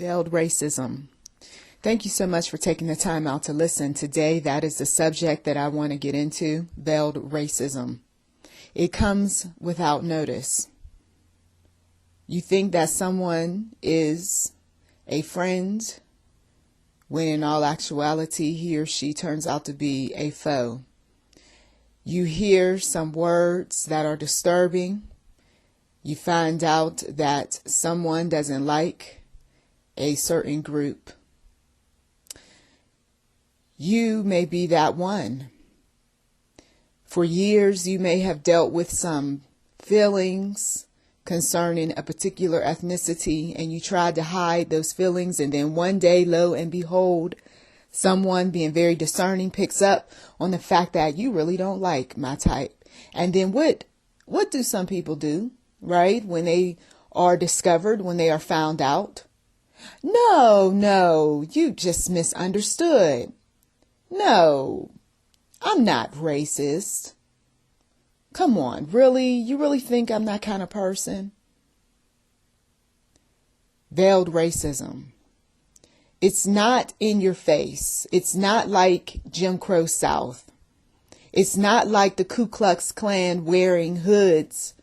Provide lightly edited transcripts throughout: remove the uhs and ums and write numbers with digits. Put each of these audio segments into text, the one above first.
Veiled racism. Thank you so much for taking the time out to listen. Today, that is the subject that I want to get into, veiled racism. It comes without notice. You think that someone is a friend, when in all actuality, he or she turns out to be a foe. You hear some words that are disturbing. You find out that someone doesn't like a certain group. You may be that one. For years, you may have dealt with some feelings concerning a particular ethnicity, and you tried to hide those feelings, and then one day, lo and behold, someone being very discerning picks up on the fact that you really don't like my type. And then what do some people do, right? When they are discovered, when they are found out? No, you just misunderstood. No, I'm not racist. Come on, really? You really think I'm that kind of person? Veiled racism. It's not in your face. It's not like Jim Crow South. It's not like the Ku Klux Klan wearing hoods.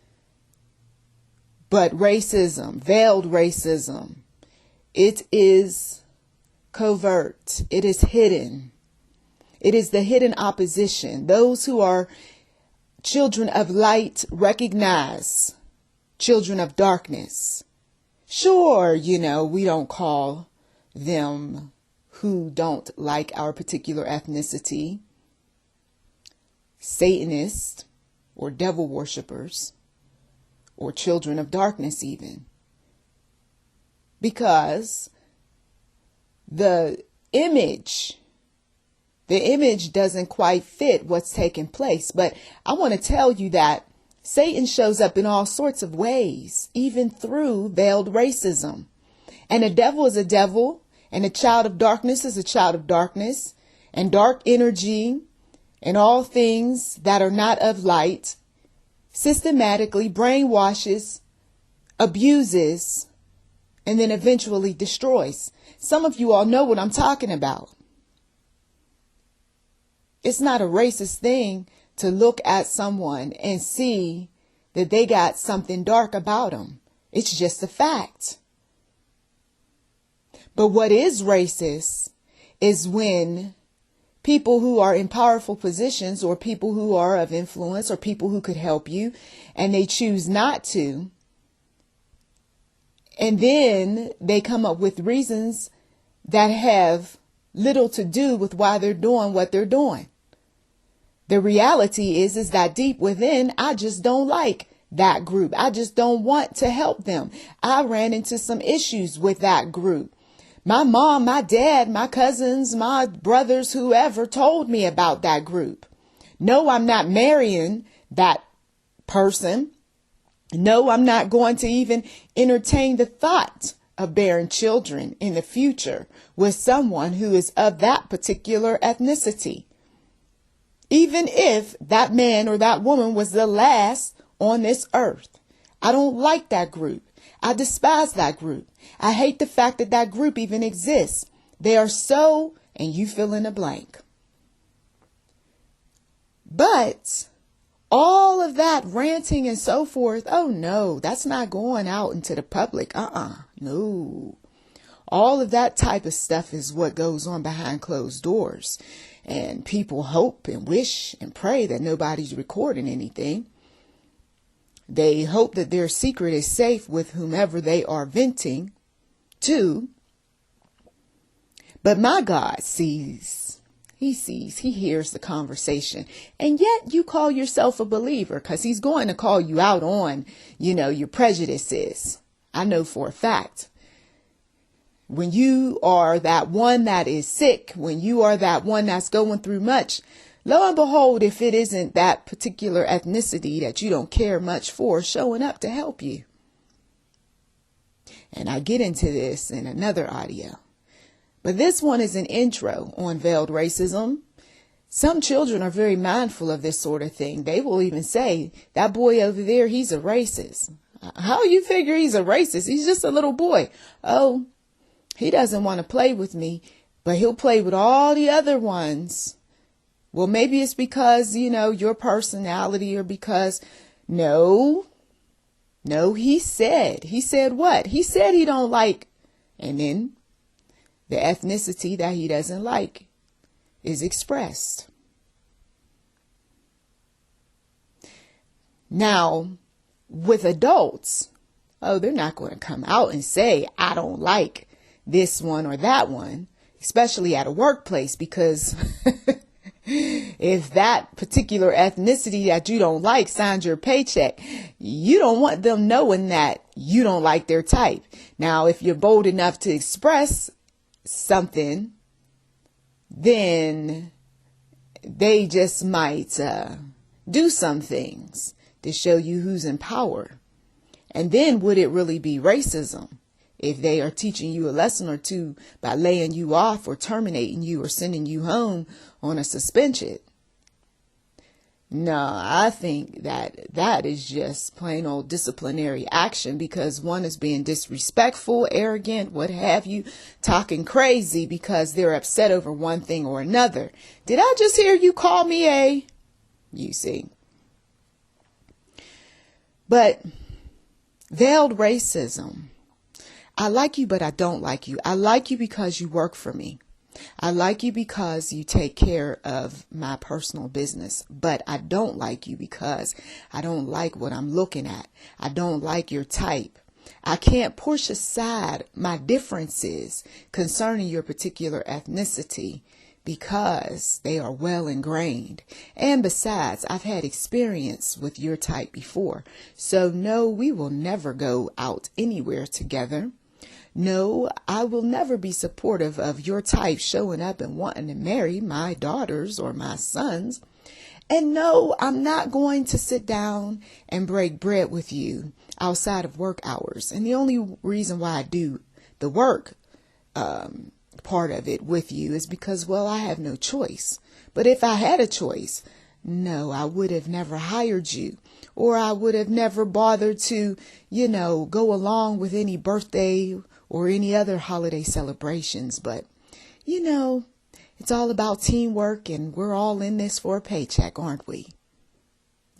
But racism, veiled racism, it is covert. It is hidden. It is the hidden opposition. Those who are children of light recognize children of darkness. Sure, we don't call them who don't like our particular ethnicity Satanists or devil worshippers or children of darkness even, because the image doesn't quite fit what's taking place. But I want to tell you that Satan shows up in all sorts of ways, even through veiled racism. And a devil is a devil, and a child of darkness is a child of darkness, and dark energy and all things that are not of light systematically brainwashes, abuses, and then eventually destroys. Some of you all know what I'm talking about. It's not a racist thing to look at someone and see that they got something dark about them. It's just a fact. But what is racist is when people who are in powerful positions, or people who are of influence, or people who could help you, and they choose not to. And then they come up with reasons that have little to do with why they're doing what they're doing. The reality is that deep within, I just don't like that group. I just don't want to help them. I ran into some issues with that group. My mom, my dad, my cousins, my brothers, whoever told me about that group. No, I'm not marrying that person. No, I'm not going to even entertain the thought of bearing children in the future with someone who is of that particular ethnicity. Even if that man or that woman was the last on this earth. I don't like that group. I despise that group. I hate the fact that that group even exists. They are so, and you fill in a blank. But all of that ranting and so forth, oh no, that's not going out into the public. No. All of that type of stuff is what goes on behind closed doors. And people hope and wish and pray that nobody's recording anything. They hope that their secret is safe with whomever they are venting to. But my God sees. He hears the conversation. And yet you call yourself a believer, because he's going to call you out on, your prejudices. I know for a fact. When you are that one that is sick, when you are that one that's going through much, lo and behold, if it isn't that particular ethnicity that you don't care much for showing up to help you. And I get into this in another audio. But this one is an intro on veiled racism. Some children are very mindful of this sort of thing. They will even say, that boy over there, he's a racist. How you figure he's a racist? He's just a little boy. Oh, He doesn't want to play with me, but he'll play with all the other ones. Well, maybe it's because, your personality, or because, no, he said what? He said he don't like, and then the ethnicity that he doesn't like is expressed. Now, with adults, they're not going to come out and say, I don't like this one or that one, especially at a workplace, because if that particular ethnicity that you don't like signs your paycheck, you don't want them knowing that you don't like their type. Now, if you're bold enough to express something, then they just might do some things to show you who's in power. And then would it really be racism if they are teaching you a lesson or two by laying you off or terminating you or sending you home on a suspension? No, I think that is just plain old disciplinary action, because one is being disrespectful, arrogant, what have you, talking crazy because they're upset over one thing or another. Did I just hear you call me a? You see. But veiled racism. I like you, but I don't like you. I like you because you work for me. I like you because you take care of my personal business, but I don't like you because I don't like what I'm looking at. I don't like your type. I can't push aside my differences concerning your particular ethnicity because they are well ingrained. And besides, I've had experience with your type before. So no, we will never go out anywhere together. No, I will never be supportive of your type showing up and wanting to marry my daughters or my sons. And no, I'm not going to sit down and break bread with you outside of work hours. And the only reason why I do the work part of it with you is because, well, I have no choice. But if I had a choice, no, I would have never hired you, or I would have never bothered to, go along with any birthday or any other holiday celebrations. But, it's all about teamwork, and we're all in this for a paycheck, aren't we?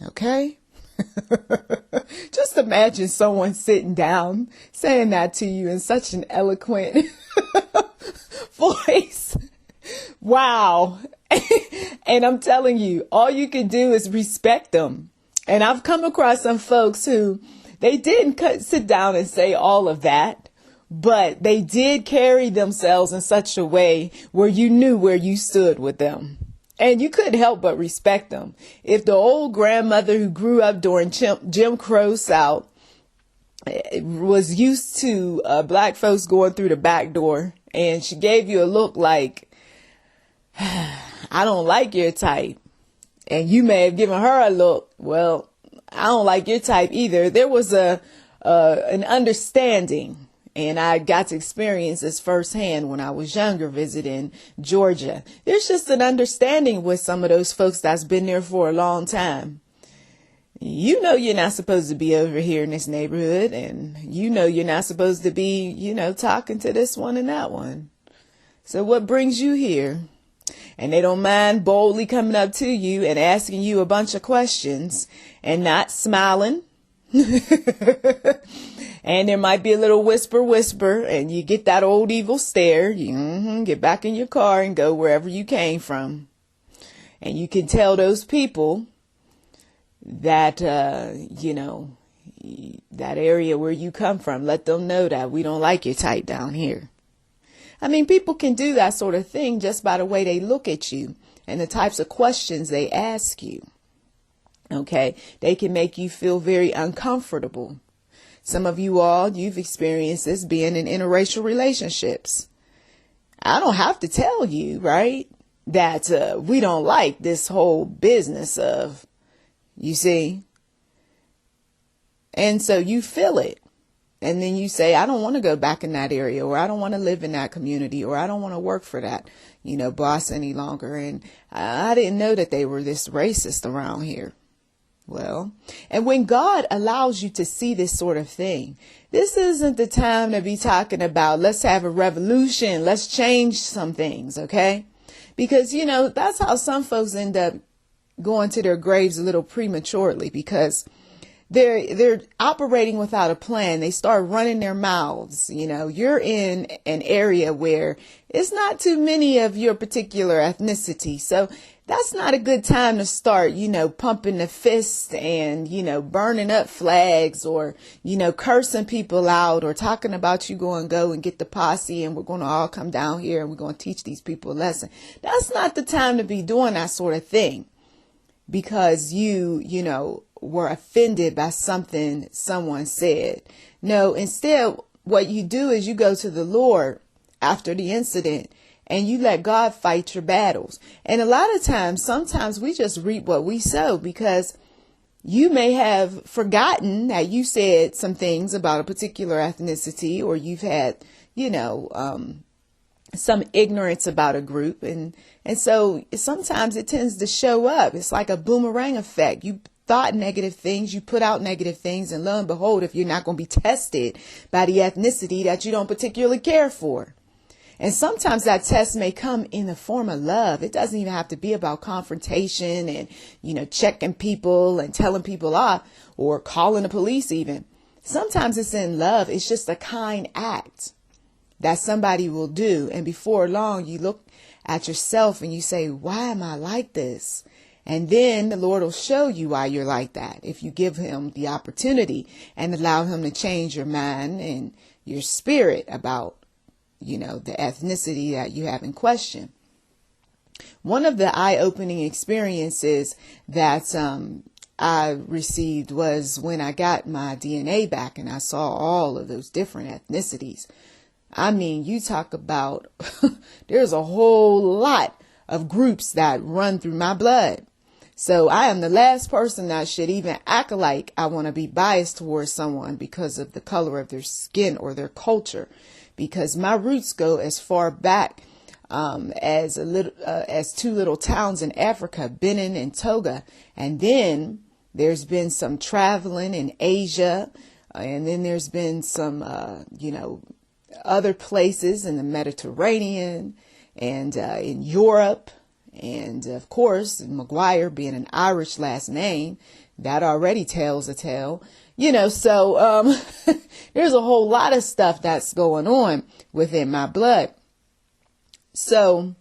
Okay? Just imagine someone sitting down saying that to you in such an eloquent voice. Wow. And I'm telling you, all you can do is respect them. And I've come across some folks who they didn't sit down and say all of that, but they did carry themselves in such a way where you knew where you stood with them. And you couldn't help but respect them. If the old grandmother who grew up during Jim Crow South was used to black folks going through the back door, and she gave you a look like, I don't like your type, and you may have given her a look, well, I don't like your type either. There was an understanding. And I got to experience this firsthand when I was younger visiting Georgia. There's just an understanding with some of those folks that's been there for a long time. You're not supposed to be over here in this neighborhood. And you're not supposed to be, talking to this one and that one. So what brings you here? And they don't mind boldly coming up to you and asking you a bunch of questions and not smiling. And there might be a little whisper, and you get that old evil stare. You get back in your car and go wherever you came from. And you can tell those people that, that area where you come from, let them know that we don't like your type down here. I mean, people can do that sort of thing just by the way they look at you and the types of questions they ask you. Okay, they can make you feel very uncomfortable. Some of you all, you've experienced this being in interracial relationships. I don't have to tell you, right, that we don't like this whole business of, you see. And so you feel it. And then you say, I don't want to go back in that area, or I don't want to live in that community, or I don't want to work for that, boss any longer. And I didn't know that they were this racist around here. Well, and when God allows you to see this sort of thing, this isn't the time to be talking about, let's have a revolution, let's change some things, okay? Because, that's how some folks end up going to their graves a little prematurely, because they're operating without a plan. They start running their mouths. You're in an area where it's not too many of your particular ethnicity. So that's not a good time to start, pumping the fist and, burning up flags or, cursing people out or talking about you go and get the posse and we're going to all come down here and we're going to teach these people a lesson. That's not the time to be doing that sort of thing, because you were offended by something someone said. No, instead, what you do is you go to the Lord after the incident and you let God fight your battles. And a lot of times, sometimes we just reap what we sow, because you may have forgotten that you said some things about a particular ethnicity, or you've had, some ignorance about a group. And so sometimes it tends to show up. It's like a boomerang effect. You thought negative things, you put out negative things, and lo and behold, if you're not going to be tested by the ethnicity that you don't particularly care for. And sometimes that test may come in the form of love. It doesn't even have to be about confrontation and, checking people and telling people off or calling the police even. Sometimes it's in love. It's just a kind act that somebody will do. And before long, you look at yourself and you say, why am I like this? And then the Lord will show you why you're like that, if you give him the opportunity and allow him to change your mind and your spirit about, the ethnicity that you have in question. One of the eye-opening experiences that I received was when I got my DNA back and I saw all of those different ethnicities. I mean, you talk about, there's a whole lot of groups that run through my blood. So I am the last person that should even act like I want to be biased towards someone because of the color of their skin or their culture, because my roots go as far back as two little towns in Africa, Benin and Togo. And then there's been some traveling in Asia, and then there's been some, other places in the Mediterranean and in Europe. And of course, McGuire being an Irish last name, that already tells a tale, so there's a whole lot of stuff that's going on within my blood. So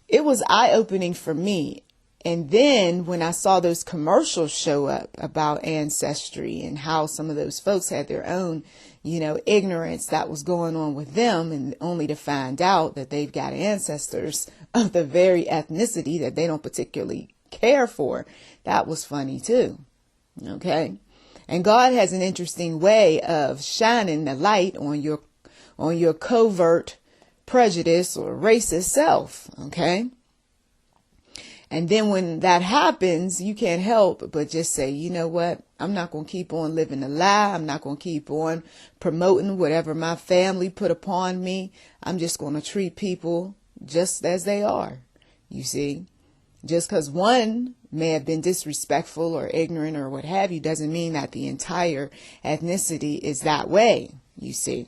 it was eye-opening for me. And then when I saw those commercials show up about ancestry and how some of those folks had their own, ignorance that was going on with them, and only to find out that they've got ancestors of the very ethnicity that they don't particularly care for, that was funny too. Okay. And God has an interesting way of shining the light on your covert prejudice or racist self. Okay. And then when that happens, you can't help but just say, you know what? I'm not going to keep on living a lie. I'm not going to keep on promoting whatever my family put upon me. I'm just going to treat people just as they are. You see, just because one may have been disrespectful or ignorant or what have you doesn't mean that the entire ethnicity is that way. You see.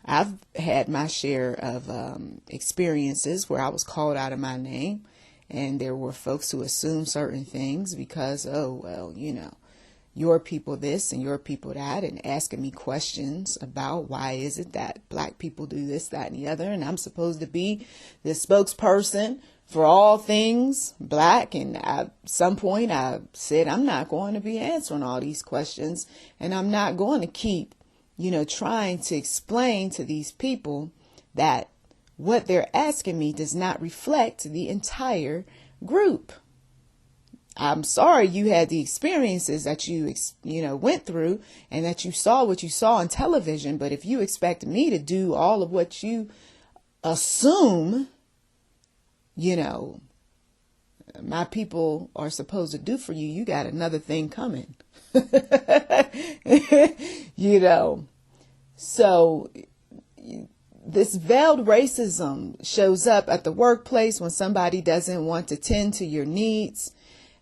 I've had my share of experiences where I was called out of my name, and there were folks who assumed certain things because, your people this and your people that, and asking me questions about why is it that black people do this, that, and the other, and I'm supposed to be the spokesperson for all things black. And at some point I said, I'm not going to be answering all these questions, and I'm not going to keep trying to explain to these people that what they're asking me does not reflect the entire group. I'm sorry you had the experiences that you went through and that you saw what you saw on television. But if you expect me to do all of what you assume, my people are supposed to do for you, you got another thing coming. So this veiled racism shows up at the workplace when somebody doesn't want to tend to your needs.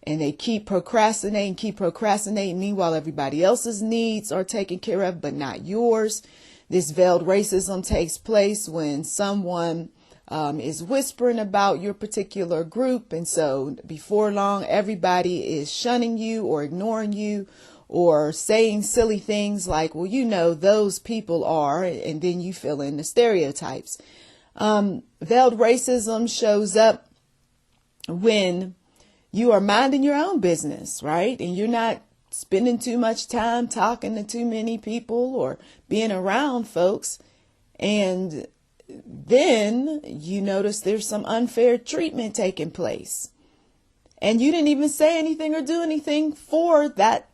and they keep procrastinating. Meanwhile, everybody else's needs are taken care of, but not yours. This veiled racism takes place when someone is whispering about your particular group. And so before long, everybody is shunning you or ignoring you or saying silly things like, well, you know, those people are, and then you fill in the stereotypes. Veiled racism shows up when you are minding your own business, right? And you're not spending too much time talking to too many people or being around folks. And then you notice there's some unfair treatment taking place. And you didn't even say anything or do anything for that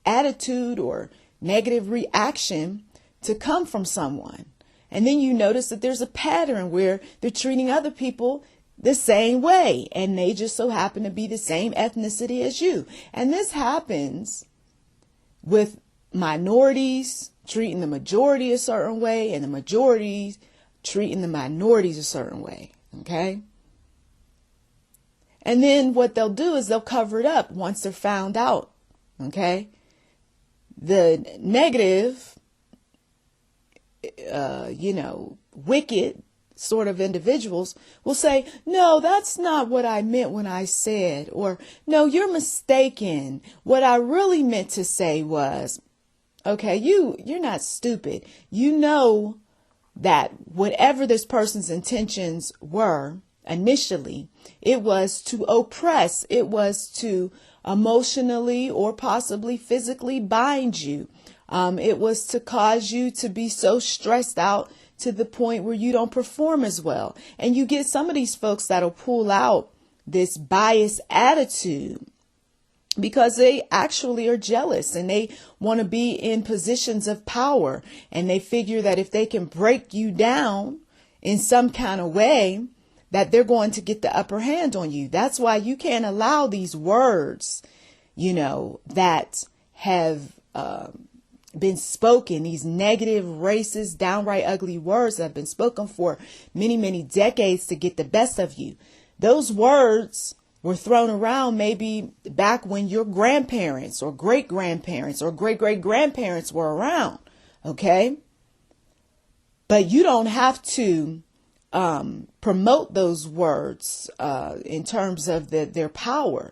attitude or negative reaction to come from someone. And then you notice that there's a pattern where they're treating other people the same way, and they just so happen to be the same ethnicity as you. And this happens with minorities treating the majority a certain way and the majorities treating the minorities a certain way. Okay. And then what they'll do is they'll cover it up once they're found out. Okay. The negative, wicked sort of individuals will say, no, that's not what I meant when I said, or no, you're mistaken. What I really meant to say was, okay, you're not stupid. You know that whatever this person's intentions were initially, it was to oppress. It was to emotionally or possibly physically bind you. It was to cause you to be so stressed out to the point where you don't perform as well. And you get some of these folks that'll pull out this biased attitude because they actually are jealous and they want to be in positions of power. And they figure that if they can break you down in some kind of way, that they're going to get the upper hand on you. That's why you can't allow these words, that have been spoken, these negative, racist, downright ugly words that have been spoken for many, many decades to get the best of you. Those words were thrown around maybe back when your grandparents or great-grandparents or great-great-grandparents were around. Okay. But you don't have to promote those words in terms of their power.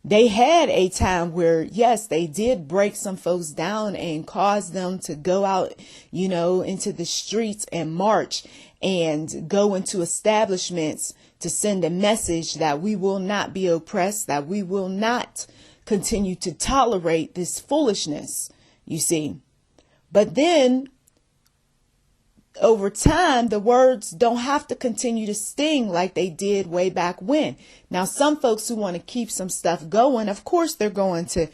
They had a time where, yes, they did break some folks down and cause them to go out, into the streets and march and go into establishments to send a message that we will not be oppressed, that we will not continue to tolerate this foolishness, you see. But then over time, the words don't have to continue to sting like they did way back when. Now, some folks who want to keep some stuff going, of course, they're going to,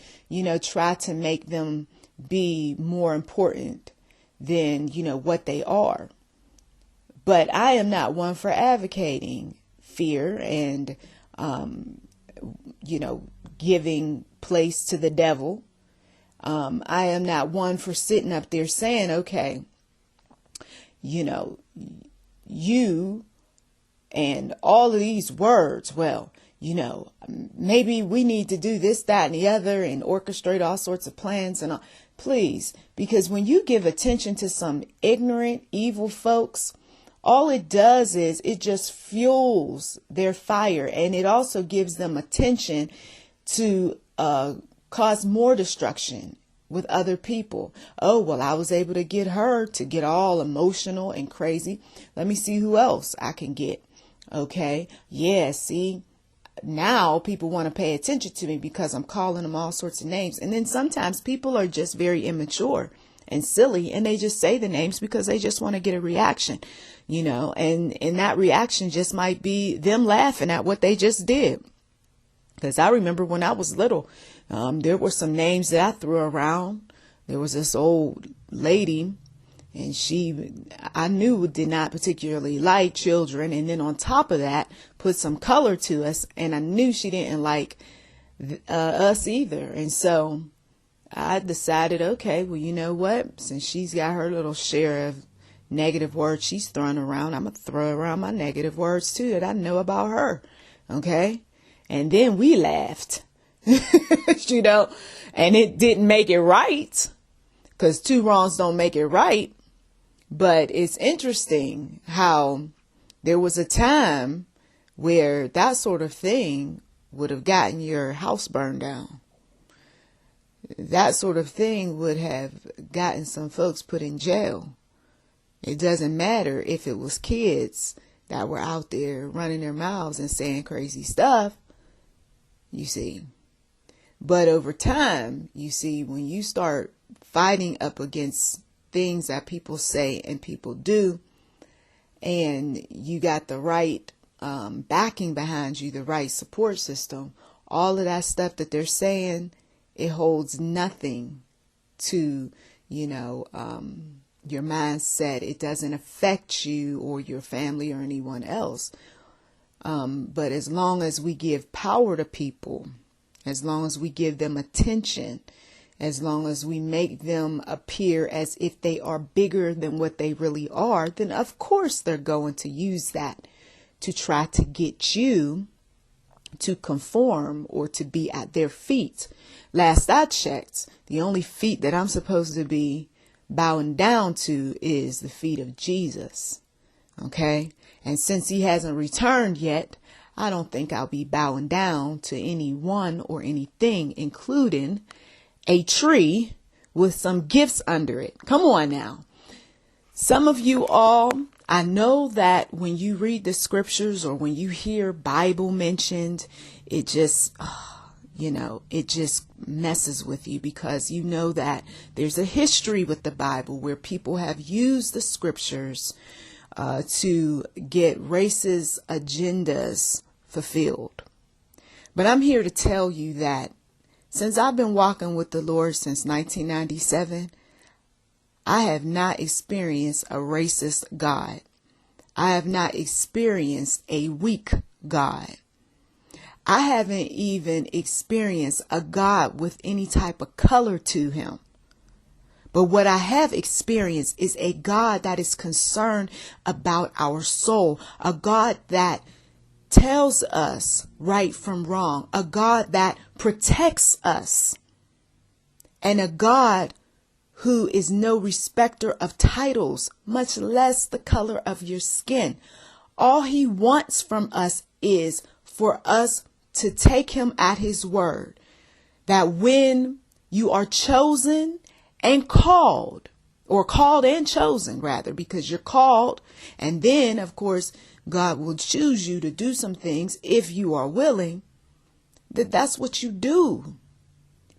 try to make them be more important than, what they are. But I am not one for advocating fear and, giving place to the devil. I am not one for sitting up there saying, okay, you and all of these words, well, maybe we need to do this, that, and the other and orchestrate all sorts of plans and all. Please, because when you give attention to some ignorant, evil folks, all it does is it just fuels their fire, and it also gives them attention to cause more destruction with other people. Oh, well, I was able to get her to get all emotional and crazy. Let me see who else I can get. Okay. Yeah. See, now people want to pay attention to me because I'm calling them all sorts of names. And then sometimes people are just very immature and silly, and they just say the names because they just want to get a reaction, and that reaction just might be them laughing at what they just did. Because I remember when I was little, there were some names that I threw around. There was this old lady, and I knew did not particularly like children. And then on top of that, put some color to us. And I knew she didn't like us either. And so I decided, okay, well, you know what? Since she's got her little share of negative words she's throwing around, I'm going to throw around my negative words too that I know about her. Okay. And then we laughed, you know, and it didn't make it right, because two wrongs don't make it right. But it's interesting how there was a time where that sort of thing would have gotten your house burned down. That sort of thing would have gotten some folks put in jail. It doesn't matter if it was kids that were out there running their mouths and saying crazy stuff, you see. But over time, you see, when you start fighting up against things that people say and people do, and you got the right backing behind you, the right support system, all of that stuff that they're saying, it holds nothing to, your mindset. It doesn't affect you or your family or anyone else. But as long as we give power to people, as long as we give them attention, as long as we make them appear as if they are bigger than what they really are, then of course they're going to use that to try to get you to conform or to be at their feet. Last I checked, the only feet that I'm supposed to be bowing down to is the feet of Jesus. Okay? And since he hasn't returned yet, I don't think I'll be bowing down to anyone or anything, including a tree with some gifts under it. Come on now. Some of you all, I know that when you read the scriptures or when you hear Bible mentioned, it just, it just messes with you, because you know that there's a history with the Bible where people have used the scriptures to get racist agendas fulfilled. But I'm here to tell you that since I've been walking with the Lord since 1997, I have not experienced a racist God. I have not experienced a weak God. I haven't even experienced a God with any type of color to him. But what I have experienced is a God that is concerned about our soul, a God that tells us right from wrong, a God that protects us, and a God who is no respecter of titles, much less the color of your skin. All he wants from us is for us to take him at his word, that when you are chosen and called, or called and chosen rather, because you're called, and then of course God will choose you to do some things if you are willing, that's what you do.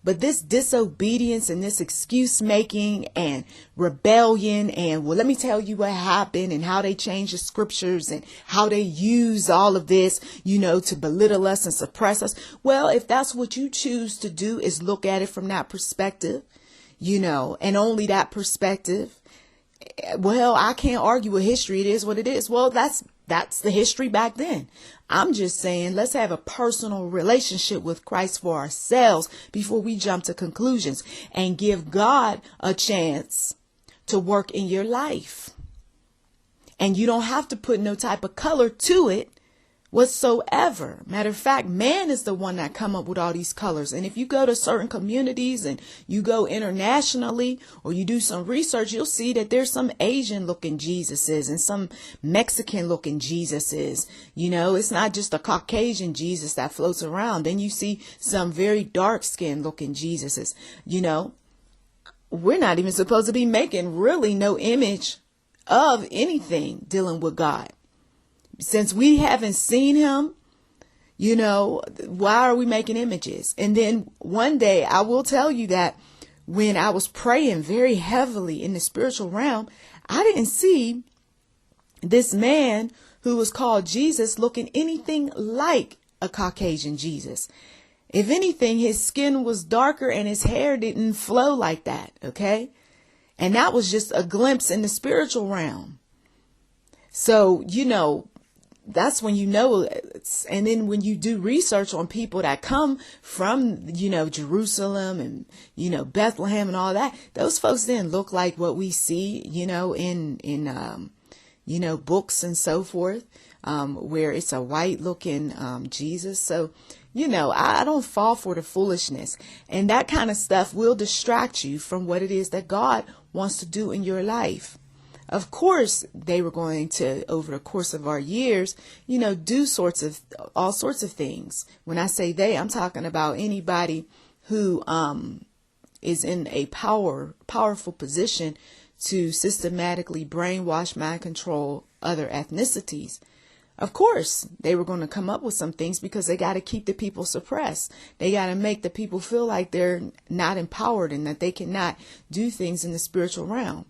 But this disobedience and this excuse making and rebellion and, well, let me tell you what happened and how they changed the scriptures and how they use all of this, to belittle us and suppress us. Well, if that's what you choose to do, is look at it from that perspective, and only that perspective. Well, I can't argue with history. It is what it is. Well, that's the history back then. I'm just saying, let's have a personal relationship with Christ for ourselves before we jump to conclusions, and give God a chance to work in your life. And you don't have to put no type of color to it whatsoever. Matter of fact, man is the one that come up with all these colors. And if you go to certain communities and you go internationally, or you do some research, you'll see that there's some Asian looking Jesuses and some Mexican looking Jesuses. It's not just a Caucasian Jesus that floats around. Then you see some very dark skinned looking Jesuses. We're not even supposed to be making really no image of anything dealing with God. Since we haven't seen him, why are we making images? And then one day I will tell you that when I was praying very heavily in the spiritual realm, I didn't see this man who was called Jesus looking anything like a Caucasian Jesus. If anything, his skin was darker and his hair didn't flow like that. Okay. And that was just a glimpse in the spiritual realm. So, that's when and then when you do research on people that come from, Jerusalem and, Bethlehem and all that, those folks didn't look like what we see, in books and so forth, where it's a white looking Jesus. So, I don't fall for the foolishness, and that kind of stuff will distract you from what it is that God wants to do in your life. Of course, they were going to, over the course of our years, do all sorts of things. When I say they, I'm talking about anybody who is in a powerful position to systematically brainwash, mind control other ethnicities. Of course, they were going to come up with some things because they got to keep the people suppressed. They got to make the people feel like they're not empowered and that they cannot do things in the spiritual realm.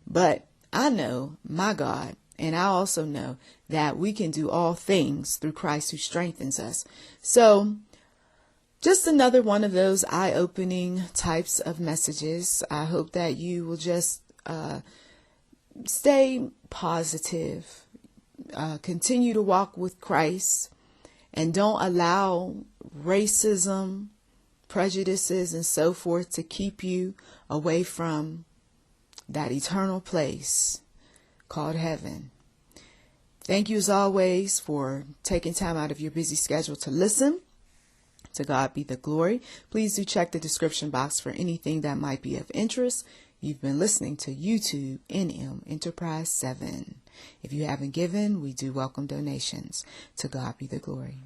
But I know my God, and I also know that we can do all things through Christ who strengthens us. So just another one of those eye-opening types of messages. I hope that you will just stay positive, continue to walk with Christ, and don't allow racism, prejudices, and so forth to keep you away from that eternal place called heaven. Thank you as always for taking time out of your busy schedule to listen. To God be the glory. Please do check the description box for anything that might be of interest. You've been listening to YouTube NM Enterprise 7. If you haven't given, we do welcome donations. To God be the glory.